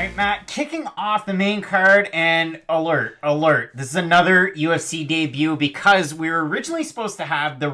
right, Matt, kicking off the main card, and alert. This is another UFC debut because we were originally supposed to have the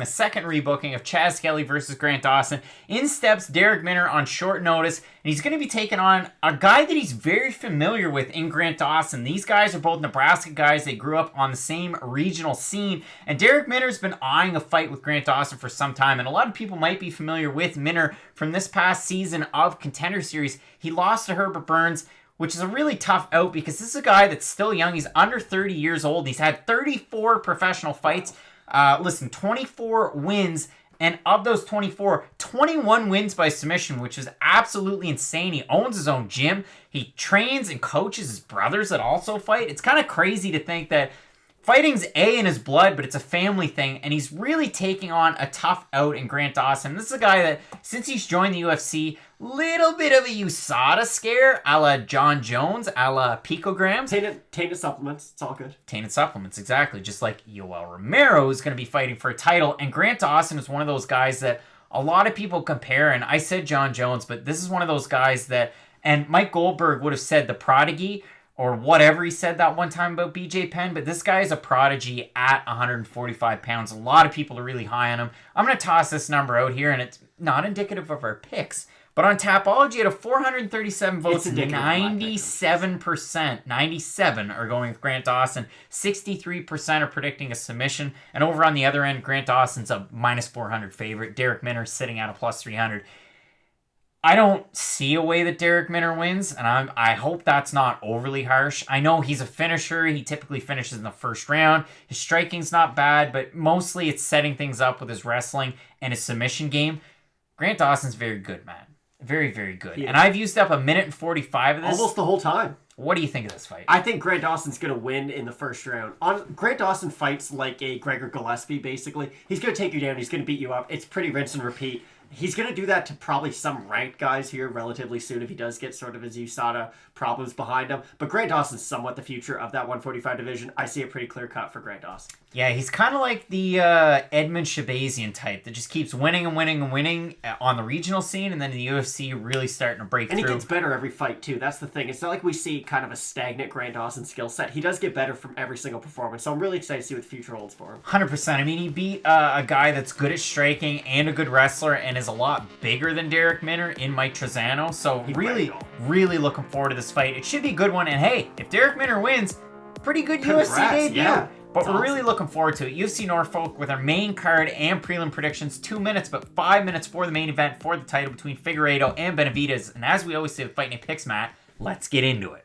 second rebooking of Chaz Kelly versus Grant Dawson. In steps Darrick Minner on short notice, and he's going to be taking on a guy that he's very familiar with in Grant Dawson. These guys are both Nebraska guys. They grew up on the same regional scene, and Darrick Minner's been eyeing a fight with Grant Dawson for some time, and a lot of people might be familiar with Minner from this past season of Contender Series. He lost to Herbert Burns, which is a really tough out because this is a guy that's still young. He's under 30 years old. He's had 34 professional fights. 24 wins. And of those 24, 21 wins by submission, which is absolutely insane. He owns his own gym. He trains and coaches his brothers that also fight. It's kind of crazy to think that fighting's in his blood, but it's a family thing, and he's really taking on a tough out in Grant Dawson. This is a guy that, since he's joined the UFC, little bit of a USADA scare, a la John Jones, a la picograms. Tainted supplements, it's all good. Tainted supplements, exactly. Just like Yoel Romero is going to be fighting for a title, and Grant Dawson is one of those guys that a lot of people compare, and I said John Jones, but this is one of those guys that, and Mike Goldberg would have said the prodigy, or whatever he said that one time about BJ Penn, but this guy is a prodigy at 145 pounds. A lot of people are really high on him. I'm going to toss this number out here, and it's not indicative of our picks, but on Tapology, out of 437 votes, 97%, 97 are going with Grant Dawson, 63% are predicting a submission, and over on the other end, Grant Dawson's a minus 400 favorite. Darrick Minner sitting at a plus 300. I don't see a way that Darrick Minner wins, and I hope that's not overly harsh. I know he's a finisher. He typically finishes in the first round. His striking's not bad, but mostly it's setting things up with his wrestling and his submission game. Grant Dawson's very good, man. Very, very good. Yeah. And I've used up 1:45 of this. Almost the whole time. What do you think of this fight? I think Grant Dawson's going to win in the first round. Grant Dawson fights like a Gregor Gillespie, basically. He's going to take you down. He's going to beat you up. It's pretty rinse and repeat. He's going to do that to probably some ranked guys here relatively soon if he does get sort of his USADA problems behind him. But Grant Dawson's somewhat the future of that 145 division. I see a pretty clear cut for Grant Dawson. Yeah, he's kind of like the Edmund Shabazian type that just keeps winning and winning and winning on the regional scene, and then in the UFC really starting to break through. And he gets better every fight, too. That's the thing. It's not like we see kind of a stagnant Grant Dawson skill set. He does get better from every single performance, so I'm really excited to see what the future holds for him. 100%. I mean, he beat a guy that's good at striking and a good wrestler and is a lot bigger than Darrick Minner in Mike Trezano, so really looking forward to this fight. It should be a good one, and hey, if Darrick Minner wins, pretty good UFC debut. Yeah. But we're really looking forward to it. UFC Norfolk with our main card and prelim predictions. 2 minutes, but 5 minutes for the main event for the title between Figueiredo and Benavidez. And as we always say with Fight Night Picks, Matt, let's get into it.